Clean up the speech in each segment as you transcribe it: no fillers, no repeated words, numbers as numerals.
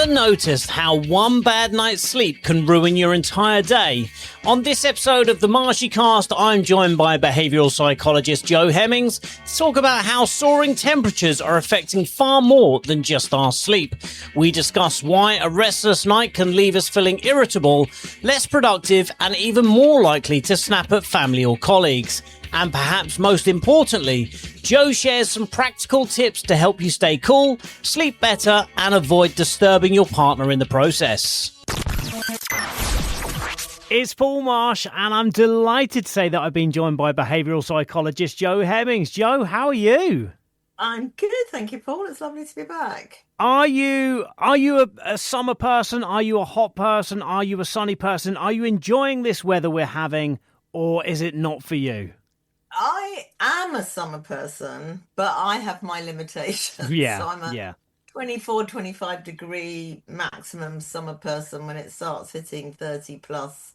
noticed how one bad night's sleep can ruin your entire day? On this episode of the Marshy Cast, I'm joined by behavioural psychologist Joe Hemmings to talk about how soaring temperatures are affecting far more than just our sleep. We discuss why a restless night can leave us feeling irritable, less productive, and even more likely to snap at family or colleagues. And perhaps most importantly, Joe shares some practical tips to help you stay cool, sleep better, and avoid disturbing your partner in the process. It's Paul Marsh, and I'm delighted to say that I've been joined by behavioural psychologist Joe Hemmings. Joe, how are you? I'm good, thank you, Paul. It's lovely to be back. Are you a summer person? Are you a hot person? Are you a sunny person? Are you enjoying this weather we're having, or is it not for you? I am a summer person, but I have my limitations. Yeah, So I'm a yeah. 24, 25 degree maximum summer person. When it starts hitting 30 plus,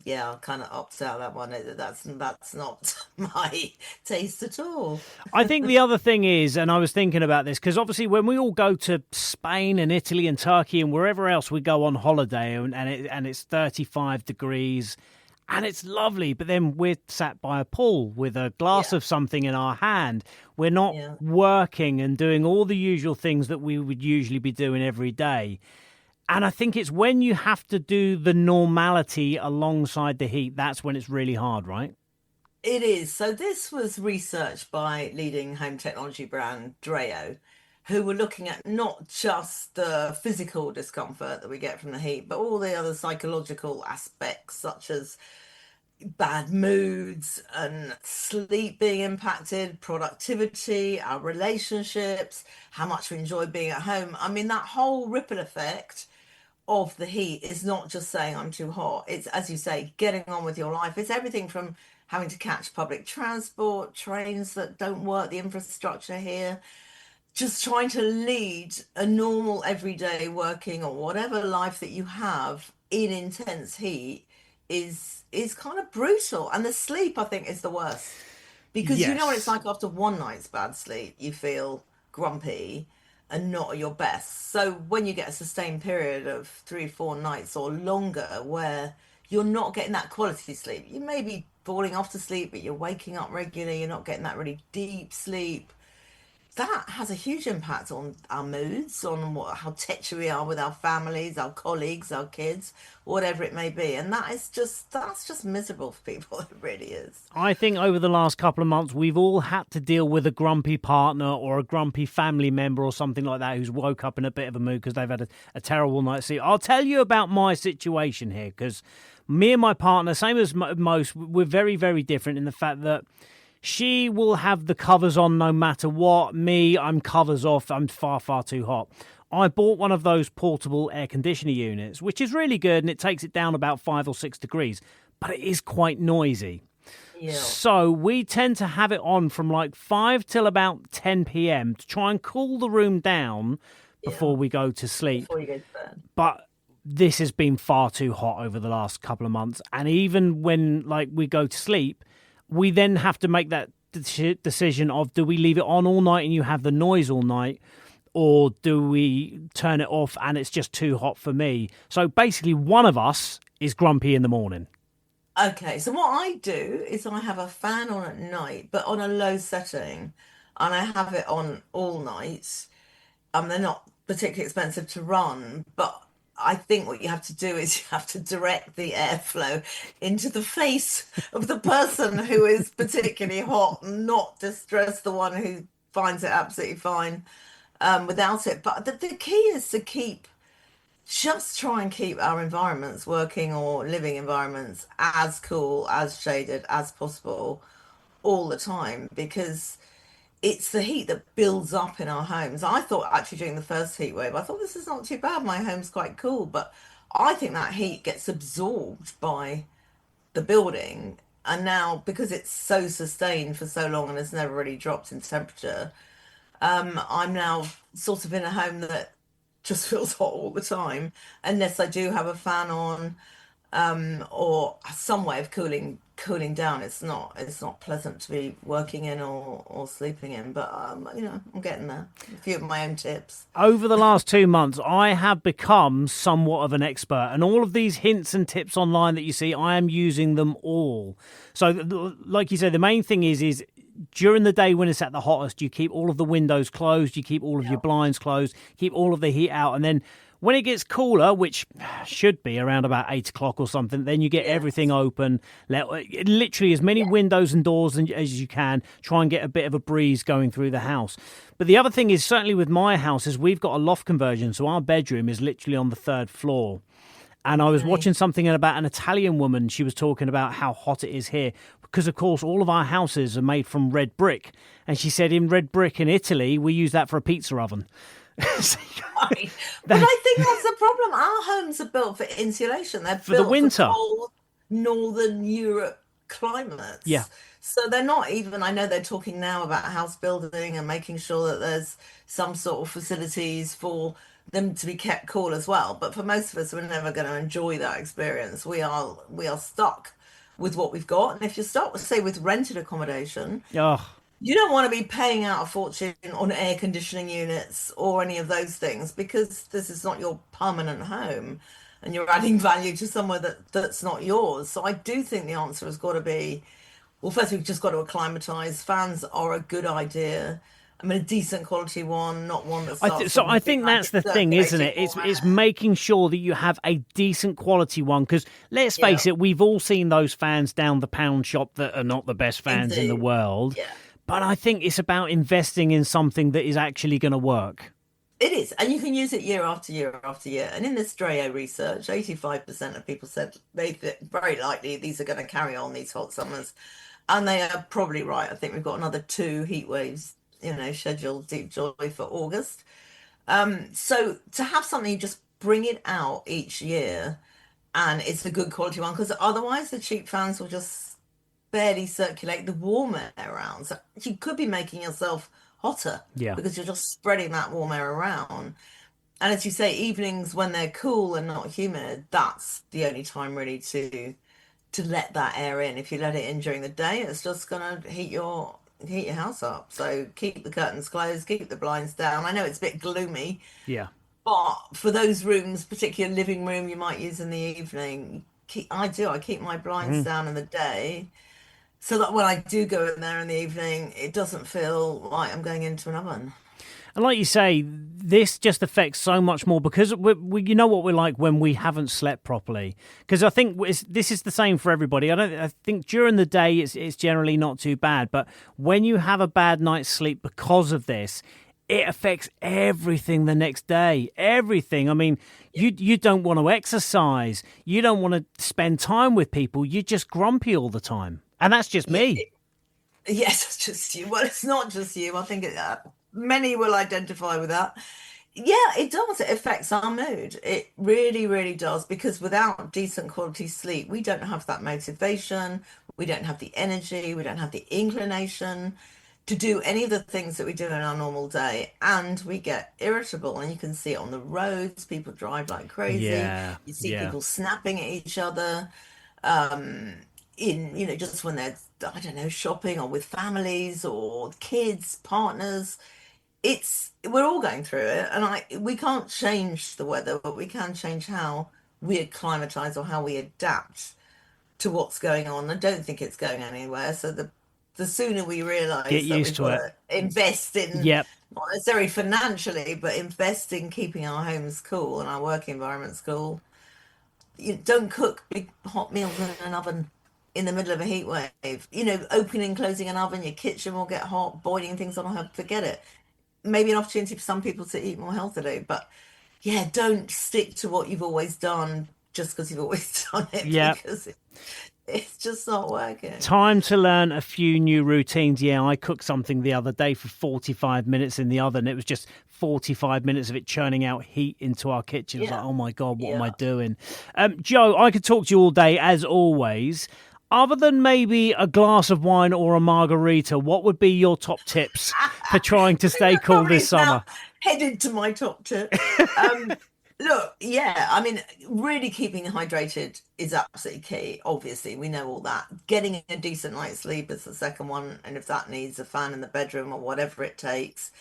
yeah, I'll kind of opt out that one. That's not my taste at all. I think the other thing is, and I was thinking about this, because obviously when we all go to Spain and Italy and Turkey and wherever else we go on holiday and it's 35 degrees and it's lovely, but then we're sat by a pool with a glass of something in our hand. We're not working and doing all the usual things that we would usually be doing every day. And I think it's when you have to do the normality alongside the heat, that's when it's really hard, right? It is. So this was researched by leading home technology brand Dreo, who were looking at not just the physical discomfort that we get from the heat, but all the other psychological aspects, such as bad moods and sleep being impacted, productivity, our relationships, how much we enjoy being at home. I mean, that whole ripple effect of the heat is not just saying I'm too hot. It's, as you say, getting on with your life. It's everything from having to catch public transport, trains that don't work, the infrastructure here, just trying to lead a normal everyday working or whatever life that you have in intense heat is kind of brutal. And the sleep, I think, is the worst. Because you know what it's Yes. like after one night's bad sleep, you feel grumpy and not at your best. So when you get a sustained period of 3 or 4 nights or longer where you're not getting that quality sleep, you may be falling off to sleep, but you're waking up regularly, you're not getting that really deep sleep. That has a huge impact on our moods, on how tetchy we are with our families, our colleagues, our kids, whatever it may be. And that's just miserable for people. It really is. I think over the last couple of months, we've all had to deal with a grumpy partner or a grumpy family member or something like that who's woke up in a bit of a mood because they've had a terrible night's sleep. I'll tell you about my situation here, because me and my partner, same as most, we're very, very different in the fact that she will have the covers on no matter what. Me, I'm covers off. I'm far, far too hot. I bought one of those portable air conditioner units, which is really good, and it takes it down about 5 or 6 degrees, but it is quite noisy. Yeah. So we tend to have it on from like 5 till about 10 p.m. to try and cool the room down before we go to sleep. Before you go to bed. But this has been far too hot over the last couple of months. And even when like we go to sleep, we then have to make that decision of, do we leave it on all night and you have the noise all night, or do we turn it off and it's just too hot for me? So basically one of us is grumpy in the morning. Okay, so what I do is I have a fan on at night, but on a low setting, and I have it on all night. They're not particularly expensive to run, but I think what you have to do is you have to direct the airflow into the face of the person who is particularly hot, and not distress the one who finds it absolutely fine without it. But the key is to just try and keep our environments, working or living environments, as cool, as shaded as possible all the time, because it's the heat that builds up in our homes. I thought actually during the first heat wave, I thought this is not too bad. My home's quite cool, but I think that heat gets absorbed by the building. And now, because it's so sustained for so long and has never really dropped in temperature, I'm now sort of in a home that just feels hot all the time, unless I do have a fan on, or some way of cooling cooling down. It's not pleasant to be working in or sleeping in. But I'm getting there. A few of my own tips. Over the last 2 months, I have become somewhat of an expert, and all of these hints and tips online that you see, I am using them all. So, like you said, the main thing is during the day when it's at the hottest, you keep all of the windows closed, you keep all of your blinds closed, keep all of the heat out, and then when it gets cooler, which should be around about 8 o'clock or something, then you get everything open. Literally as many windows and doors as you can. Try and get a bit of a breeze going through the house. But the other thing is, certainly with my house, is we've got a loft conversion. So our bedroom is literally on the 3rd floor. And I was watching something about an Italian woman. She was talking about how hot it is here. Because, of course, all of our houses are made from red brick. And she said in red brick in Italy, we use that for a pizza oven. Right. But I think that's the problem. Our homes are built for insulation. They're For the built winter. for cold Northern Europe climates. Yeah. So they're not even, I know they're talking now about house building and making sure that there's some sort of facilities for them to be kept cool as well. But for most of us, we're never going to enjoy that experience. We are stuck with what we've got. And if you start, say, with rented accommodation, Oh, you don't want to be paying out a fortune on air conditioning units or any of those things because this is not your permanent home and you're adding value to somewhere that's not yours. So I do think the answer has got to be, well, first we've just got to acclimatize. Fans are a good idea. I mean, a decent quality one, not one that starts. I think that's the thing, isn't it? It's making sure that you have a decent quality one. Because let's face it, we've all seen those fans down the pound shop that are not the best fans in the world. Yeah. But I think it's about investing in something that is actually going to work. It is, and you can use it year after year after year. And in the Strayo research, 85% of people said very likely these are going to carry on these hot summers, and they are probably right. I think we've got another 2 heat waves, scheduled, deep joy for August. So to have something, you just bring it out each year, and it's a good quality one because otherwise the cheap fans will just barely circulate the warm air around. So you could be making yourself hotter because you're just spreading that warm air around. And as you say, evenings when they're cool and not humid, that's the only time really to let that air in. If you let it in during the day, it's just gonna heat your house up. So keep the curtains closed, keep the blinds down. I know it's a bit gloomy. Yeah. But for those rooms, particularly a living room you might use in the evening, I keep my blinds down in the day so that when I do go in there in the evening, it doesn't feel like I'm going into an oven. And like you say, this just affects so much more because you know what we're like when we haven't slept properly. Because I think this is the same for everybody. I think during the day it's generally not too bad, but when you have a bad night's sleep because of this, it affects everything the next day. Everything. I mean, you don't want to exercise. You don't want to spend time with people. You're just grumpy all the time. And that's just me. Yes, it's just you. Well, it's not just you. I think many will identify with that. Yeah, it does. It affects our mood. It really, really does. Because without decent quality sleep, we don't have that motivation. We don't have the energy. We don't have the inclination to do any of the things that we do in our normal day. And we get irritable. And you can see it on the roads. People drive like crazy. Yeah, you see people snapping at each other. Just when they're, I don't know, shopping or with families or kids, partners, we're all going through it. And we can't change the weather, but we can change how we acclimatize or how we adapt to what's going on. I don't think it's going anywhere. So the sooner we realize get that used we've to got it, to invest in, not necessarily financially, but invest in keeping our homes cool and our work environments cool. You don't cook big hot meals in an oven in the middle of a heat wave. Opening and closing an oven, your kitchen will get hot, boiling things on a forget it. Maybe an opportunity for some people to eat more healthily, but yeah, don't stick to what you've always done just because you've always done it. Yeah. Because it's just not working. Time to learn a few new routines. Yeah, I cooked something the other day for 45 minutes in the oven. It was just 45 minutes of it churning out heat into our kitchen. I was like, oh my God, what am I doing? Joe, I could talk to you all day as always. Other than maybe a glass of wine or a margarita, what would be your top tips for trying to stay cool this summer? Headed to my top tip. Look, yeah, I mean, really keeping hydrated is absolutely key. Obviously, we know all that. Getting a decent night's sleep is the second one, and if that needs a fan in the bedroom or whatever it takes,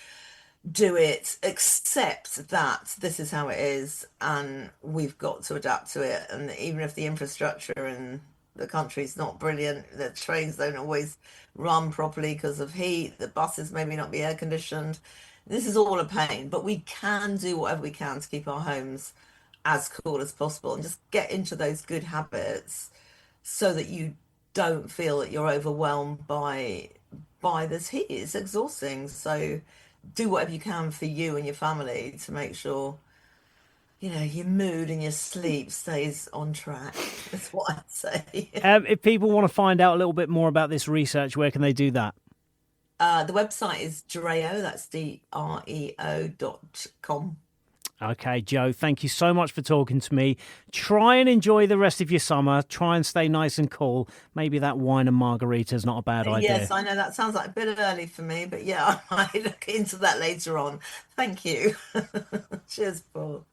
do it. Accept that this is how it is, and we've got to adapt to it. And even if the infrastructure in the country's not brilliant, the trains don't always run properly because of heat, the buses maybe not be air conditioned. This is all a pain, but we can do whatever we can to keep our homes as cool as possible and just get into those good habits so that you don't feel that you're overwhelmed by this heat. It's exhausting. So do whatever you can for you and your family to make sure, your mood and your sleep stays on track. That's what I'd say. If people want to find out a little bit more about this research, where can they do that? The website is Dreo, that's DREO.com. Okay, Jo, thank you so much for talking to me. Try and enjoy the rest of your summer. Try and stay nice and cool. Maybe that wine and margarita is not a bad idea. Yes, I know that sounds like a bit early for me, but yeah, I might look into that later on. Thank you. Cheers, Paul.